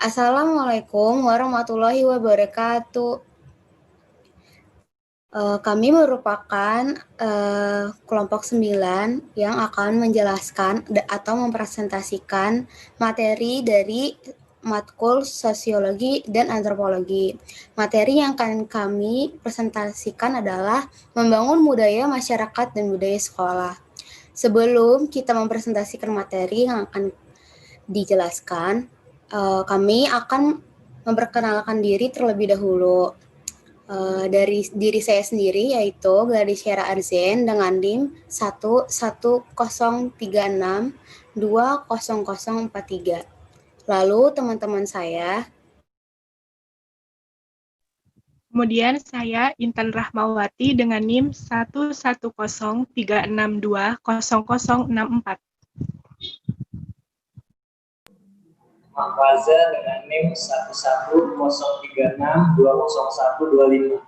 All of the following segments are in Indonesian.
Assalamualaikum warahmatullahi wabarakatuh. Kami merupakan kelompok 9 yang akan menjelaskan atau mempresentasikan materi dari matkul sosiologi dan antropologi. Materi yang akan kami presentasikan adalah membangun budaya masyarakat dan budaya sekolah. Sebelum kita mempresentasikan materi yang akan dijelaskan, kami akan memperkenalkan diri terlebih dahulu. Dari diri saya sendiri, yaitu Gladys Syara Arzen dengan NIM 11036200043. Lalu teman-teman saya. Kemudian saya Intan Rahmawati dengan NIM 11036200064. Mahfaza dengan NIM 11036200125.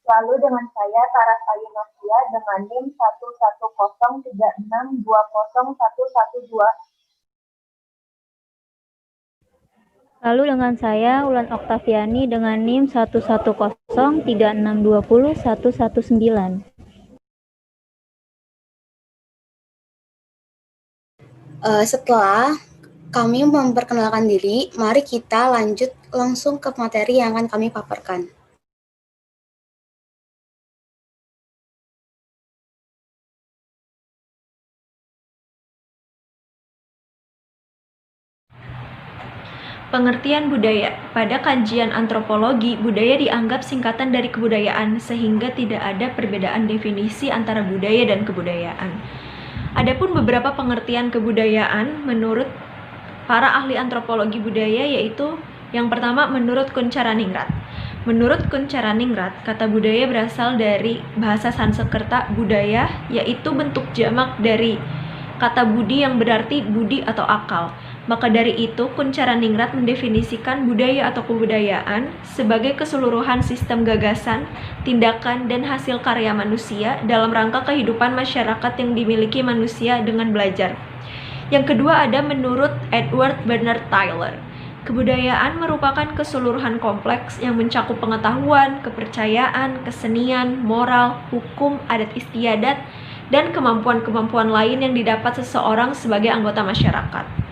Lalu dengan saya Tarasari Nasia dengan NIM 11036201112. Lalu dengan saya Ulan Oktaviani dengan NIM 11036201119. Setelah kami memperkenalkan diri, mari kita lanjut langsung ke materi yang akan kami paparkan. Pengertian budaya. Pada kajian antropologi, budaya dianggap singkatan dari kebudayaan, sehingga tidak ada perbedaan definisi antara budaya dan kebudayaan. Adapun beberapa pengertian kebudayaan menurut para ahli antropologi budaya, yaitu yang pertama menurut Kuncharaningrat. Menurut Kuncharaningrat, kata budaya berasal dari bahasa Sanskerta budaya, yaitu bentuk jamak dari kata budi yang berarti budi atau akal. Maka dari itu, Kuncharaningrat mendefinisikan budaya atau kebudayaan sebagai keseluruhan sistem gagasan, tindakan, dan hasil karya manusia dalam rangka kehidupan masyarakat yang dimiliki manusia dengan belajar. Yang kedua ada menurut Edward Bernard Tyler. Kebudayaan merupakan keseluruhan kompleks yang mencakup pengetahuan, kepercayaan, kesenian, moral, hukum, adat istiadat, dan kemampuan-kemampuan lain yang didapat seseorang sebagai anggota masyarakat.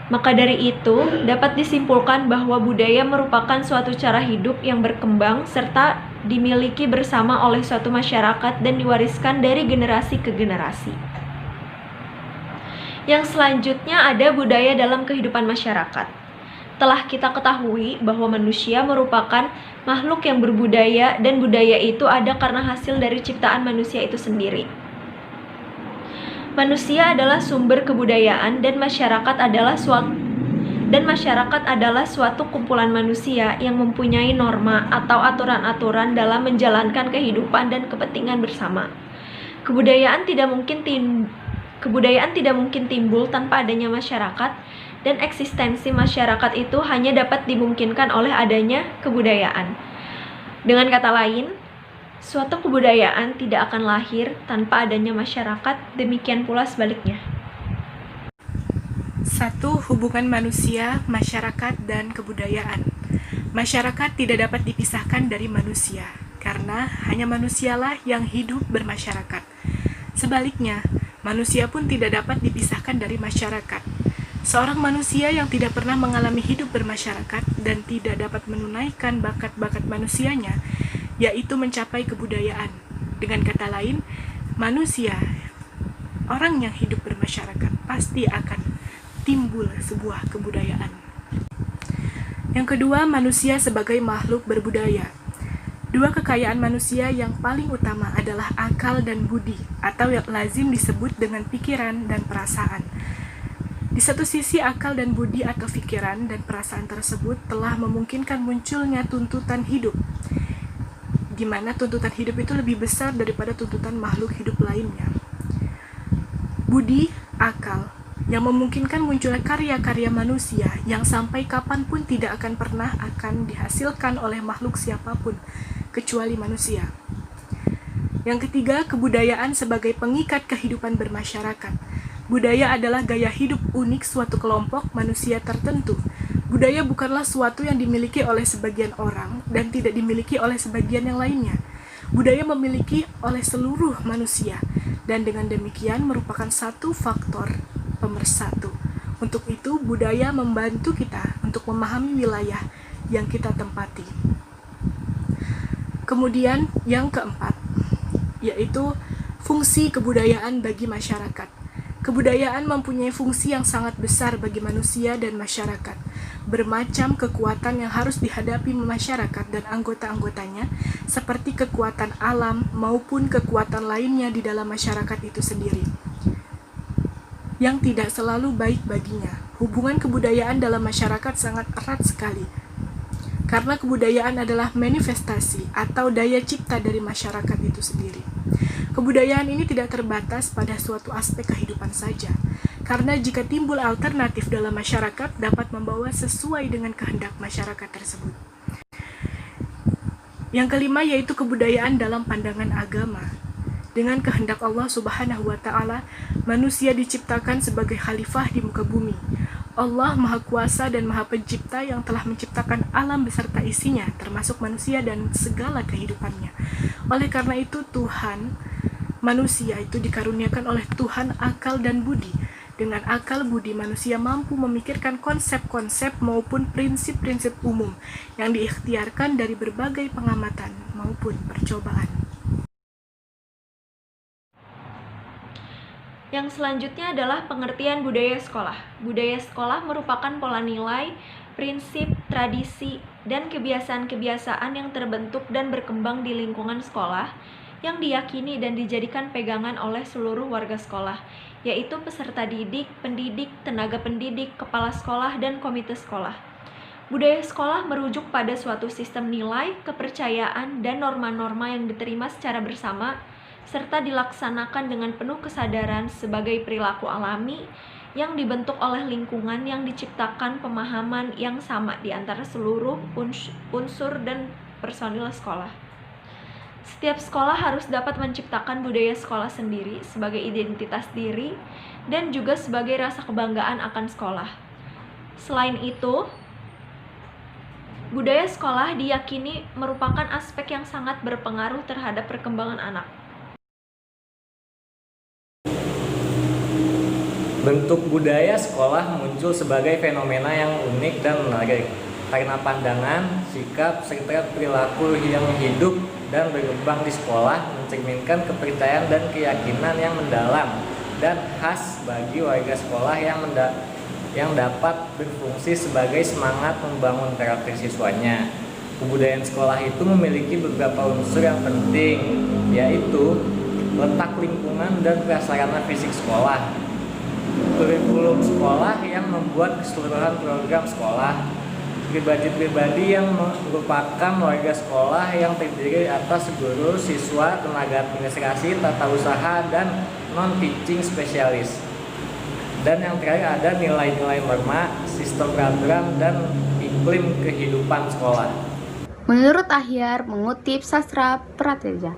Maka dari itu, dapat disimpulkan bahwa budaya merupakan suatu cara hidup yang berkembang serta dimiliki bersama oleh suatu masyarakat dan diwariskan dari generasi ke generasi. Yang selanjutnya ada budaya dalam kehidupan masyarakat. Telah kita ketahui bahwa manusia merupakan makhluk yang berbudaya dan budaya itu ada karena hasil dari ciptaan manusia itu sendiri. Manusia adalah sumber kebudayaan dan masyarakat adalah suatu kumpulan manusia yang mempunyai norma atau aturan-aturan dalam menjalankan kehidupan dan kepentingan bersama. Kebudayaan tidak mungkin timbul tanpa adanya masyarakat, dan eksistensi masyarakat itu hanya dapat dimungkinkan oleh adanya kebudayaan. Dengan kata lain, suatu kebudayaan tidak akan lahir tanpa adanya masyarakat, demikian pula sebaliknya. 1. Hubungan manusia, masyarakat, dan kebudayaan. Masyarakat tidak dapat dipisahkan dari manusia, karena hanya manusialah yang hidup bermasyarakat. Sebaliknya, manusia pun tidak dapat dipisahkan dari masyarakat. Seorang manusia yang tidak pernah mengalami hidup bermasyarakat dan tidak dapat menunaikan bakat-bakat manusianya, yaitu mencapai kebudayaan. Dengan kata lain, manusia, orang yang hidup bermasyarakat, pasti akan timbul sebuah kebudayaan. Yang kedua, manusia sebagai makhluk berbudaya. Dua kekayaan manusia yang paling utama adalah akal dan budi, atau yang lazim disebut dengan pikiran dan perasaan. Di satu sisi, akal dan budi atau pikiran dan perasaan tersebut telah memungkinkan munculnya tuntutan hidup, di mana tuntutan hidup itu lebih besar daripada tuntutan makhluk hidup lainnya. Budi, akal, yang memungkinkan munculnya karya-karya manusia yang sampai kapanpun tidak akan pernah akan dihasilkan oleh makhluk siapapun, kecuali manusia. Yang ketiga, kebudayaan sebagai pengikat kehidupan bermasyarakat. Budaya adalah gaya hidup unik suatu kelompok manusia tertentu. Budaya bukanlah suatu yang dimiliki oleh sebagian orang dan tidak dimiliki oleh sebagian yang lainnya. Budaya memiliki oleh seluruh manusia, dan dengan demikian merupakan satu faktor pemersatu. Untuk itu, budaya membantu kita untuk memahami wilayah yang kita tempati. Kemudian yang keempat, yaitu fungsi kebudayaan bagi masyarakat. Kebudayaan mempunyai fungsi yang sangat besar bagi manusia dan masyarakat. Bermacam kekuatan yang harus dihadapi masyarakat dan anggota-anggotanya, seperti kekuatan alam maupun kekuatan lainnya di dalam masyarakat itu sendiri, yang tidak selalu baik baginya. Hubungan kebudayaan dalam masyarakat sangat erat sekali, karena kebudayaan adalah manifestasi atau daya cipta dari masyarakat itu sendiri. Kebudayaan ini tidak terbatas pada suatu aspek kehidupan saja, karena jika timbul alternatif dalam masyarakat dapat membawa sesuai dengan kehendak masyarakat tersebut. Yang kelima yaitu kebudayaan dalam pandangan agama. Dengan kehendak Allah Subhanahu wa Ta'ala, manusia diciptakan sebagai khalifah di muka bumi. Allah Maha Kuasa dan Maha Pencipta yang telah menciptakan alam beserta isinya, termasuk manusia dan segala kehidupannya. Oleh karena itu, manusia itu dikaruniakan oleh Tuhan akal dan budi. Dengan akal budi, manusia mampu memikirkan konsep-konsep maupun prinsip-prinsip umum yang diikhtiarkan dari berbagai pengamatan maupun percobaan. Yang selanjutnya adalah pengertian budaya sekolah. Budaya sekolah merupakan pola nilai, prinsip, tradisi, dan kebiasaan-kebiasaan yang terbentuk dan berkembang di lingkungan sekolah yang diyakini dan dijadikan pegangan oleh seluruh warga sekolah, yaitu peserta didik, pendidik, tenaga pendidik, kepala sekolah, dan komite sekolah. Budaya sekolah merujuk pada suatu sistem nilai, kepercayaan, dan norma-norma yang diterima secara bersama, serta dilaksanakan dengan penuh kesadaran sebagai perilaku alami yang dibentuk oleh lingkungan yang diciptakan pemahaman yang sama di antara seluruh unsur dan personil sekolah. Setiap sekolah harus dapat menciptakan budaya sekolah sendiri sebagai identitas diri dan juga sebagai rasa kebanggaan akan sekolah. Selain itu, budaya sekolah diyakini merupakan aspek yang sangat berpengaruh terhadap perkembangan anak. Bentuk budaya sekolah muncul sebagai fenomena yang unik dan menarik karena pandangan, sikap, serta perilaku yang hidup dan berkembang di sekolah mencerminkan kepercayaan dan keyakinan yang mendalam dan khas bagi warga sekolah yang dapat berfungsi sebagai semangat membangun karakter siswanya. Kebudayaan sekolah itu memiliki beberapa unsur yang penting, yaitu letak lingkungan dan prasarana fisik sekolah, kurikulum sekolah yang membuat keseluruhan program sekolah, pribadi-pribadi yang merupakan warga sekolah yang terdiri atas guru, siswa, tenaga administrasi, tata usaha, dan non-teaching spesialis. Dan yang terakhir ada nilai-nilai norma, sistem peraturan, dan iklim kehidupan sekolah. Menurut Ahyar, mengutip Sastra Prateja,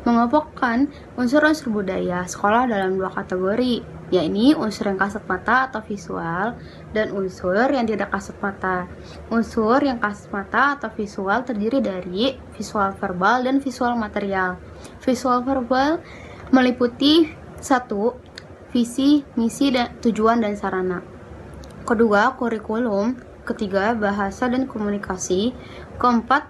mengelompokkan unsur-unsur budaya sekolah dalam dua kategori, yakni unsur yang kasat mata atau visual dan unsur yang tidak kasat mata. Unsur yang kasat mata atau visual terdiri dari visual verbal dan visual material. Visual verbal meliputi 1. Visi, misi, dan tujuan dan sarana. Kedua, kurikulum. Ketiga, bahasa dan komunikasi. Keempat,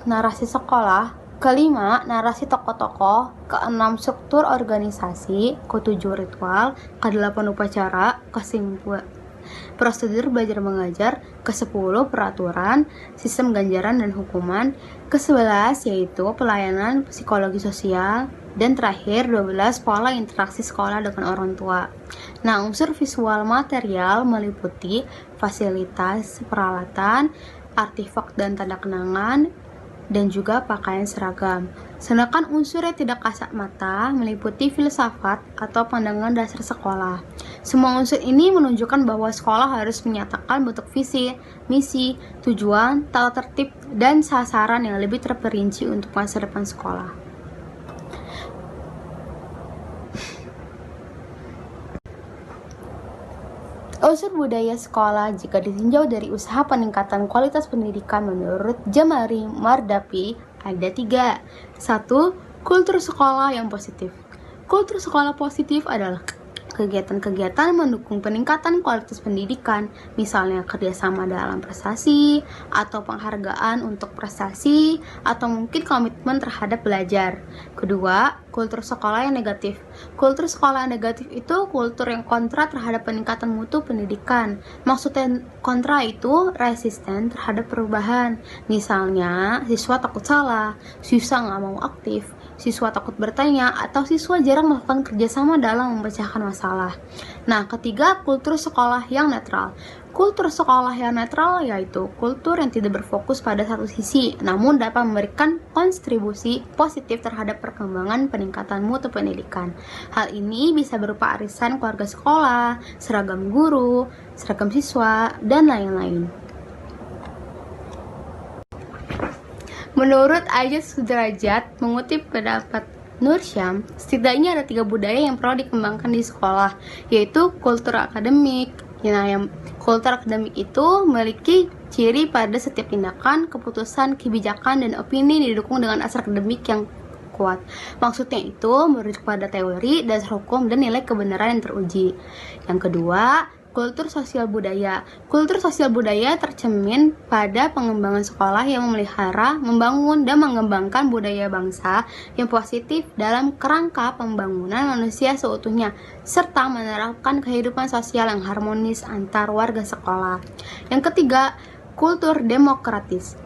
narasi sekolah. Kelima, narasi tokoh-tokoh. Keenam, struktur organisasi. Ketujuh, ritual. Kedelapan, upacara. Kesimpulan, prosedur belajar mengajar. Ke-10, peraturan, sistem ganjaran dan hukuman. Ke-11, yaitu pelayanan psikologi sosial. Dan terakhir, 12, pola interaksi sekolah dengan orang tua. Nah, unsur visual material meliputi fasilitas, peralatan, artefak dan tanda kenangan, dan juga pakaian seragam. Sedangkan unsur yang tidak kasat mata meliputi filsafat atau pandangan dasar sekolah. Semua unsur ini menunjukkan bahwa sekolah harus menyatakan bentuk visi, misi, tujuan, tata tertib, dan sasaran yang lebih terperinci untuk masa depan sekolah. Unsur budaya sekolah jika ditinjau dari usaha peningkatan kualitas pendidikan menurut Jamari Mardapi ada 3. 1. Kultur sekolah yang positif. Kultur sekolah positif adalah kegiatan-kegiatan mendukung peningkatan kualitas pendidikan, misalnya kerjasama dalam prestasi, atau penghargaan untuk prestasi, atau mungkin komitmen terhadap belajar. Kedua, kultur sekolah yang negatif. Kultur sekolah yang negatif itu kultur yang kontra terhadap peningkatan mutu pendidikan. Maksudnya kontra itu resisten terhadap perubahan. Misalnya, siswa takut salah, siswa nggak mau aktif, siswa takut bertanya, atau siswa jarang melakukan kerjasama dalam memecahkan masalah. Nah, ketiga, kultur sekolah yang netral. Kultur sekolah yang netral yaitu kultur yang tidak berfokus pada satu sisi, namun dapat memberikan kontribusi positif terhadap perkembangan peningkatan mutu pendidikan. Hal ini bisa berupa arisan keluarga sekolah, seragam guru, seragam siswa, dan lain-lain. Menurut Ajat Sudrajat, mengutip pendapat Nur Syam, setidaknya ada 3 budaya yang perlu dikembangkan di sekolah, yaitu kultur akademik. Yang kultur akademik itu memiliki ciri pada setiap tindakan, keputusan, kebijakan, dan opini didukung dengan asas akademik yang kuat. Maksudnya itu merujuk pada teori, dasar hukum, dan nilai kebenaran yang teruji. Yang kedua, kultur sosial budaya. Kultur sosial budaya tercermin pada pengembangan sekolah yang memelihara, membangun, dan mengembangkan budaya bangsa yang positif dalam kerangka pembangunan manusia seutuhnya, serta menerapkan kehidupan sosial yang harmonis antar warga sekolah. Yang ketiga, kultur demokratis.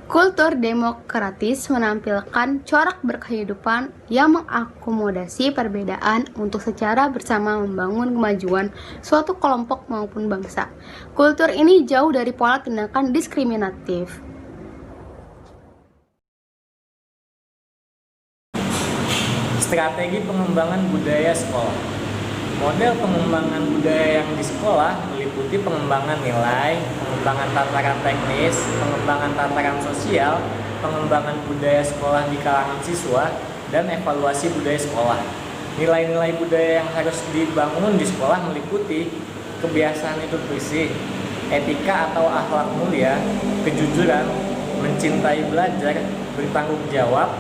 Kultur demokratis menampilkan corak berkehidupan yang mengakomodasi perbedaan untuk secara bersama membangun kemajuan suatu kelompok maupun bangsa. Kultur ini jauh dari pola tindakan diskriminatif. Strategi pengembangan budaya sekolah. Model pengembangan budaya yang di sekolah meliputi pengembangan nilai, pengembangan tataran teknis, pengembangan tataran sosial, pengembangan budaya sekolah di kalangan siswa, dan evaluasi budaya sekolah. Nilai-nilai budaya yang harus dibangun di sekolah meliputi kebiasaan hidup bersih, etika atau akhlak mulia, kejujuran, mencintai belajar, bertanggung jawab,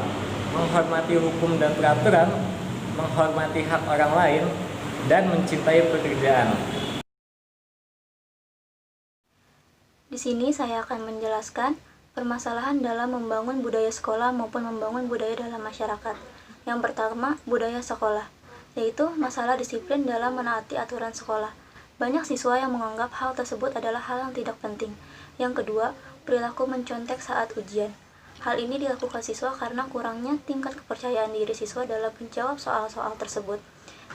menghormati hukum dan peraturan, menghormati hak orang lain, dan mencintai pekerjaan. Di sini saya akan menjelaskan permasalahan dalam membangun budaya sekolah maupun membangun budaya dalam masyarakat. Yang pertama, budaya sekolah, yaitu masalah disiplin dalam menaati aturan sekolah. Banyak siswa yang menganggap hal tersebut adalah hal yang tidak penting. Yang kedua, perilaku mencontek saat ujian. Hal ini dilakukan siswa karena kurangnya tingkat kepercayaan diri siswa dalam menjawab soal-soal tersebut.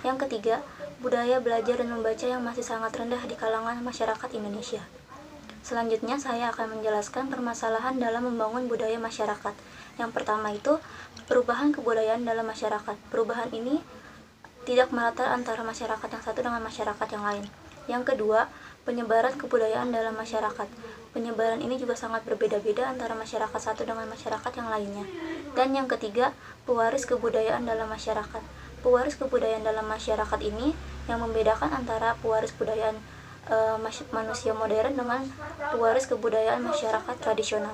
Yang ketiga, budaya belajar dan membaca yang masih sangat rendah di kalangan masyarakat Indonesia. Selanjutnya, saya akan menjelaskan permasalahan dalam membangun budaya masyarakat. Yang pertama itu, perubahan kebudayaan dalam masyarakat. Perubahan ini tidak merata antara masyarakat yang satu dengan masyarakat yang lain. Yang kedua, penyebaran kebudayaan dalam masyarakat. Penyebaran ini juga sangat berbeda-beda antara masyarakat satu dengan masyarakat yang lainnya. Dan yang ketiga, pewaris kebudayaan dalam masyarakat. Pewaris kebudayaan dalam masyarakat ini yang membedakan antara pewaris kebudayaan manusia modern dengan pewaris kebudayaan masyarakat tradisional.